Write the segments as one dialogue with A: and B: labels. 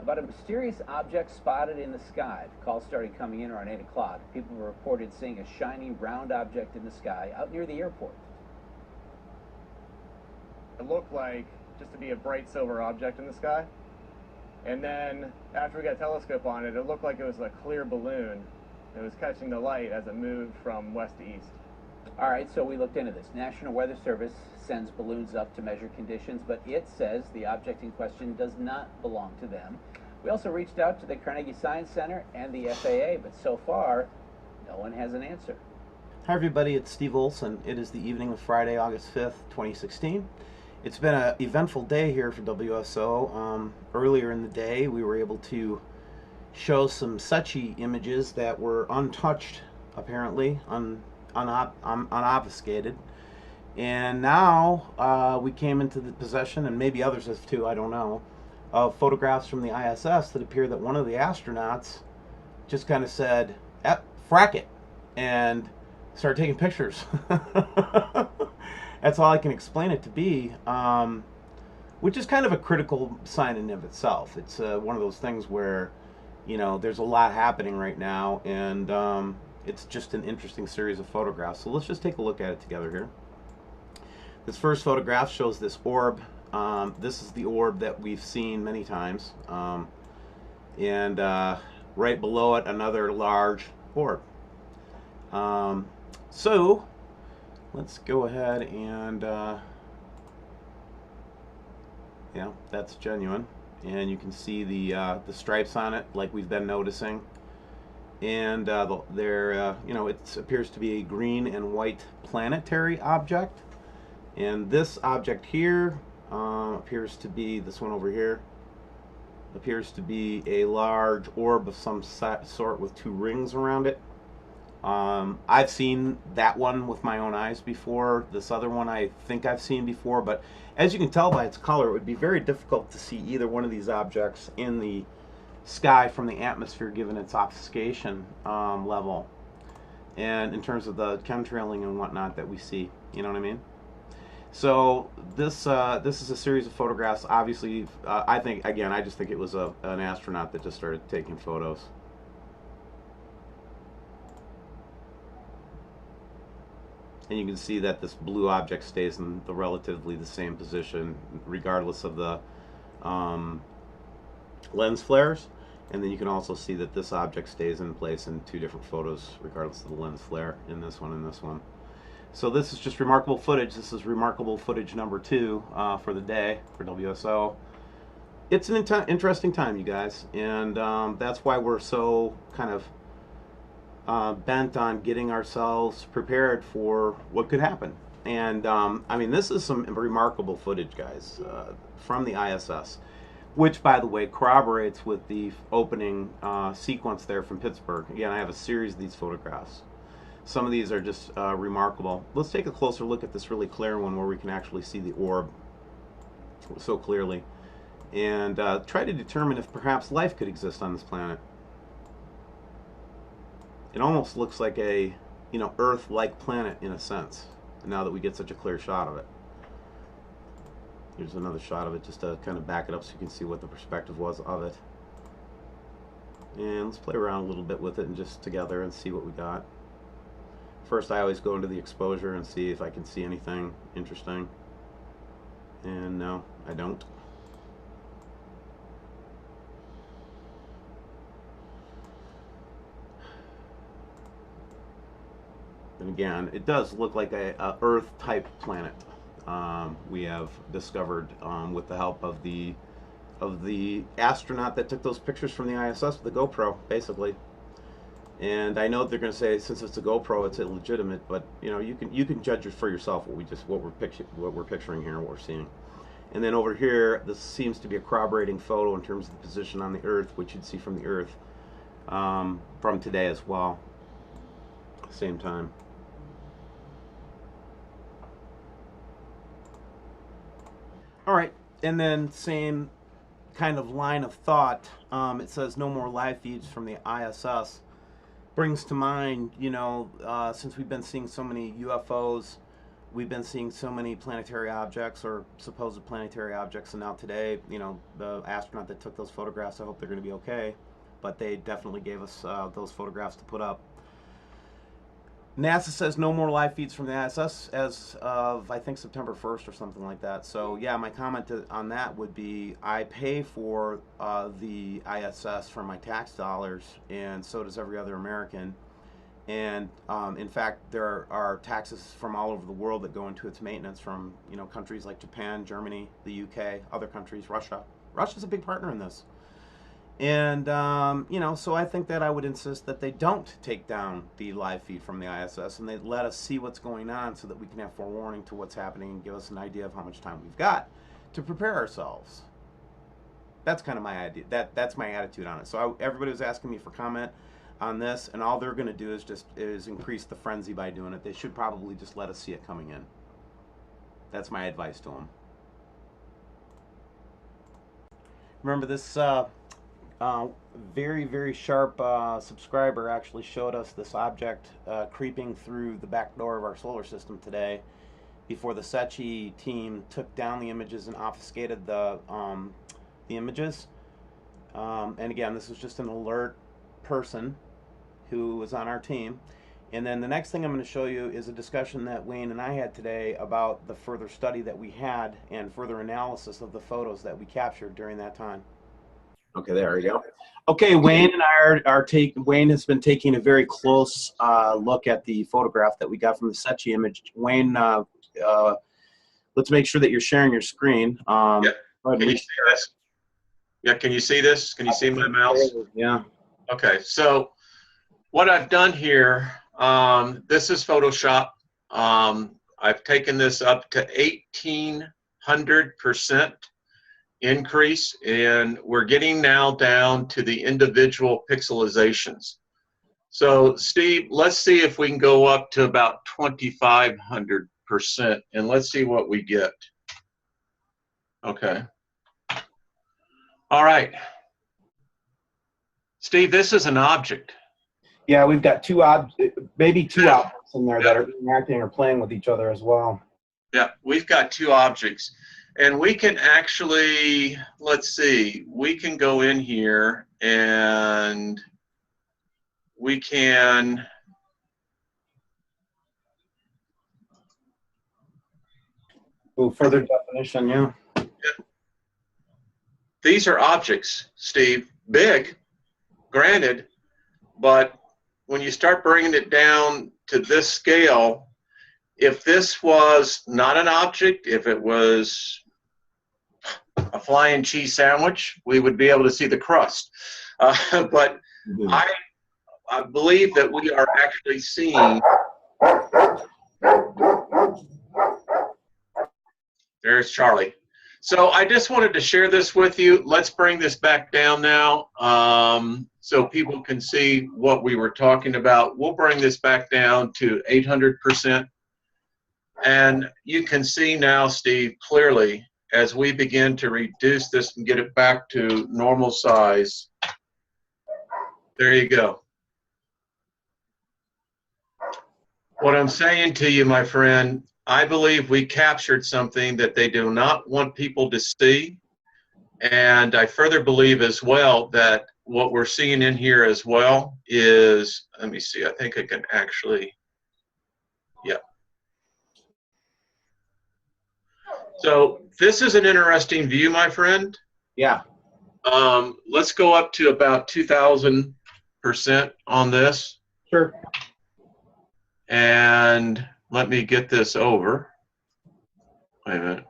A: about a mysterious object spotted in the sky. The calls started coming in around 8 o'clock. People reported seeing a shiny round object in the sky out near the airport.
B: It looked like just to be a bright silver object in the sky. And then after we got a telescope on it, it looked like it was a clear balloon. It was catching the light as it moved from west to east.
A: All right, so we looked into this. National Weather Service sends balloons up to measure conditions, but it says the object in question does not belong to them. We also reached out to the Carnegie Science Center and the FAA, but so far, no one has an answer.
C: Hi everybody, it's Steve Olson. It is the evening of Friday, August 5th, 2016. It's been an eventful day here for WSO. Earlier in the day, we were able to show some Sechi images that were untouched, apparently, unobfuscated. And now we came into the possession, and maybe others have too, I don't know, of photographs from the ISS that appear that one of the astronauts just kind of said, frack it, and started taking pictures. That's all I can explain it to be, which is kind of a critical sign in and of itself. It's one of those things where, you know, there's a lot happening right now, and it's just an interesting series of photographs. So let's just take a look at it together here. This first photograph shows this orb. This is the orb that we've seen many times, and right below it another large orb. So let's go ahead and yeah, that's genuine, and you can see the stripes on it like we've been noticing, and you know, it appears to be a green and white planetary object. And this object here appears to be, this one over here, appears to be a large orb of some sort with two rings around it. I've seen that one with my own eyes before. This other one I think I've seen before, but as you can tell by its color, it would be very difficult to see either one of these objects in the sky from the atmosphere given its obfuscation level, and in terms of the chemtrailing and whatnot that we see, you know what I mean? So this is a series of photographs. Obviously, I think, again, I just think it was an astronaut that just started taking photos. And you can see that this blue object stays in relatively the same position regardless of the lens flares. And then you can also see that this object stays in place in two different photos regardless of the lens flare, in this one and this one. So this is just remarkable footage. This is remarkable footage number 2 for the day for WSO. It's an interesting time, you guys, and that's why we're so kind of bent on getting ourselves prepared for what could happen. And I mean, this is some remarkable footage, guys, from the ISS, which, by the way, corroborates with the opening sequence there from Pittsburgh. Again, I have a series of these photographs. Some of these are just remarkable. Let's take a closer look at this really clear one where we can actually see the orb so clearly, and try to determine if perhaps life could exist on this planet. It almost looks like a, you know, Earth-like planet in a sense, now that we get such a clear shot of it. Here's another shot of it just to kind of back it up so you can see what the perspective was of it. And let's play around a little bit with it and just together and see what we got. First, I always go into the exposure and see if I can see anything interesting. And no, I don't. And again, it does look like a Earth-type planet. We have discovered with the help of the astronaut that took those pictures from the ISS with the GoPro, basically. And I know they're going to say, since it's a GoPro, it's illegitimate, but you know, you can judge it for yourself what we're picturing here and what we're seeing. And then over here, this seems to be a corroborating photo in terms of the position on the Earth, which you'd see from the Earth from today as well. Same time. All right, and then same kind of line of thought. It says no more live feeds from the ISS. Brings to mind, you know, since we've been seeing so many UFOs we've been seeing so many planetary objects or supposed planetary objects, and now today, you know, the astronaut that took those photographs, I hope they're going to be okay, but they definitely gave us those photographs to put up. NASA says no more live feeds from the ISS as of, I think, September 1st or something like that. So yeah, my comment on that would be I pay for the ISS from my tax dollars, and so does every other American. And in fact, there are taxes from all over the world that go into its maintenance from, you know, countries like Japan, Germany, the UK, other countries, Russia. Russia's a big partner in this. And, you know, so I think that I would insist that they don't take down the live feed from the ISS, and they let us see what's going on so that we can have forewarning to what's happening and give us an idea of how much time we've got to prepare ourselves. That's kind of my idea. That's my attitude on it. So everybody was asking me for comment on this, and all they're going to do is increase the frenzy by doing it. They should probably just let us see it coming in. That's my advice to them. Remember this very, very sharp subscriber actually showed us this object creeping through the back door of our solar system today before the SETI team took down the images and obfuscated the images. And again, this was just an alert person who was on our team. And then the next thing I'm going to show you is a discussion that Wayne and I had today about the further study that we had and further analysis of the photos that we captured during that time. Okay, there we go. Okay, Wayne and I Wayne has been taking a very close look at the photograph that we got from the SETI image. Wayne, let's make sure that you're sharing your screen.
D: Yeah. Can you see this? Yeah, can you see this? Can you see my mouse?
C: Yeah.
D: Okay, so what I've done here, this is Photoshop. I've taken this up to 1800% increase, and we're getting now down to the individual pixelizations. So Steve, let's see if we can go up to about 2500%, and let's see what we get. Okay. All right. Steve, this is an object.
C: Yeah, we've got maybe two objects in there that are interacting or playing with each other as well.
D: Yeah, we've got two objects. And we can actually, let's see, we can go in here and we can
C: further definition, yeah.
D: These are objects, Steve, big, granted, but when you start bringing it down to this scale, if this was not an object, if it was a flying cheese sandwich, we would be able to see the crust. But I believe that we are actually seeing. There's Charlie. So I just wanted to share this with you. Let's bring this back down now so people can see what we were talking about. We'll bring this back down to 800%. And you can see now, Steve, clearly, as we begin to reduce this and get it back to normal size. There you go. What I'm saying to you, my friend, I believe we captured something that they do not want people to see. And I further believe as well that what we're seeing in here as well is, let me see, I think I can actually, yeah. So this is an interesting view, my friend.
C: Yeah.
D: Let's go up to about 2000% on this.
C: Sure.
D: And let me get this over. Wait a minute.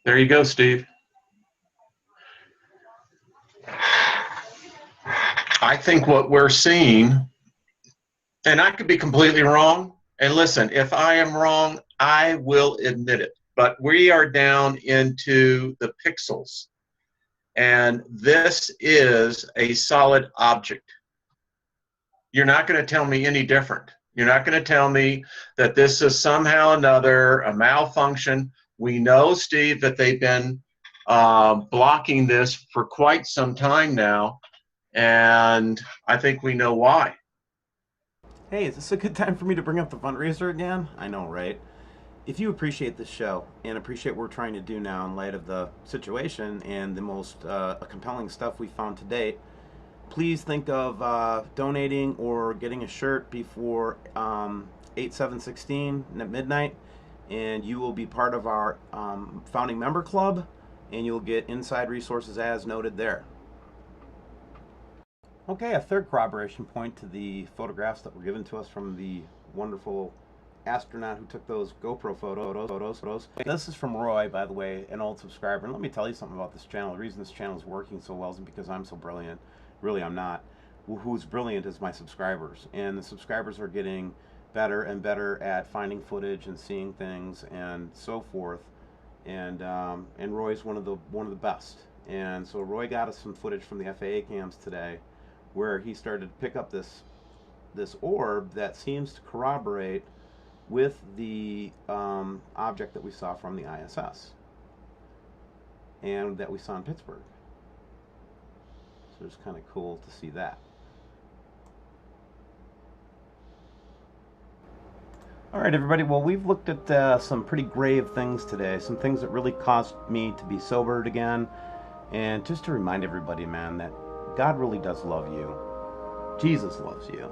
D: There you go, Steve. I think what we're seeing, and I could be completely wrong, and listen, if I am wrong, I will admit it, but we are down into the pixels, and this is a solid object. You're not going to tell me any different. You're not going to tell me that this is somehow or another a malfunction. We know, Steve, that they've been blocking this for quite some time now, and I think we know why.
C: Hey, is this a good time for me to bring up the fundraiser again? I know, right? If you appreciate this show and appreciate what we're trying to do now in light of the situation and the most compelling stuff we found to date, please think of donating or getting a shirt before 8/7/16 at midnight, and you will be part of our founding member club, and you'll get inside resources as noted there. Okay, a third corroboration point to the photographs that were given to us from the wonderful astronaut who took those GoPro photos. This is from Roy, by the way, an old subscriber. And let me tell you something about this channel. The reason this channel is working so well isn't because I'm so brilliant. Really, I'm not. Who's brilliant is my subscribers. And the subscribers are getting better and better at finding footage and seeing things and so forth. And Roy's one of the best. And so Roy got us some footage from the FAA cams today, where he started to pick up this orb that seems to corroborate with the object that we saw from the ISS and that we saw in Pittsburgh. So it's kind of cool to see that. All right, everybody. Well, we've looked at some pretty grave things today, some things that really caused me to be sobered again. And just to remind everybody, man, that God really does love you. Jesus loves you.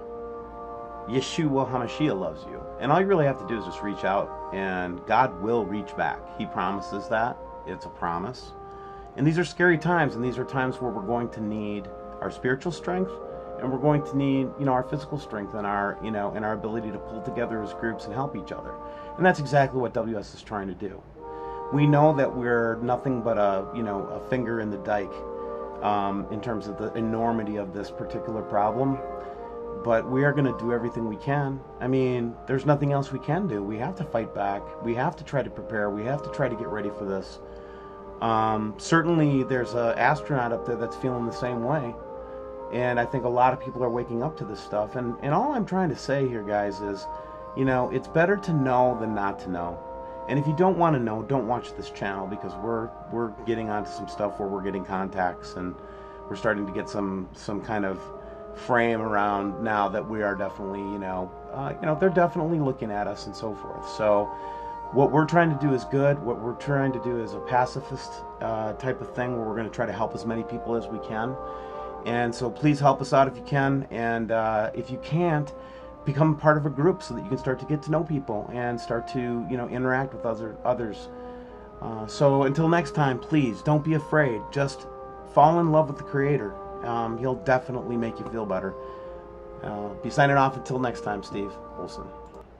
C: Yeshua HaMashiach loves you. And all you really have to do is just reach out, and God will reach back. He promises that. It's a promise. And these are scary times, and these are times where we're going to need our spiritual strength, and we're going to need, our physical strength and our, and our ability to pull together as groups and help each other. And that's exactly what WS is trying to do. We know that we're nothing but a finger in the dike in terms of the enormity of this particular problem. But we are going to do everything we can. I mean, there's nothing else we can do. We have to fight back. We have to try to prepare. We have to try to get ready for this. Certainly, there's an astronaut up there that's feeling the same way. And I think a lot of people are waking up to this stuff. And all I'm trying to say here, guys, is, it's better to know than not to know. And if you don't want to know, don't watch this channel, because we're getting onto some stuff where we're getting contacts, and we're starting to get some kind of frame around now that we are definitely, they're definitely looking at us and so forth. So what we're trying to do is good. What we're trying to do is a pacifist type of thing, where we're going to try to help as many people as we can. And so please help us out if you can. And if you can't, become part of a group so that you can start to get to know people and start to, interact with others. So until next time, please don't be afraid. Just fall in love with the Creator. He'll definitely make you feel better. Be signing off until next time, Steve Olson.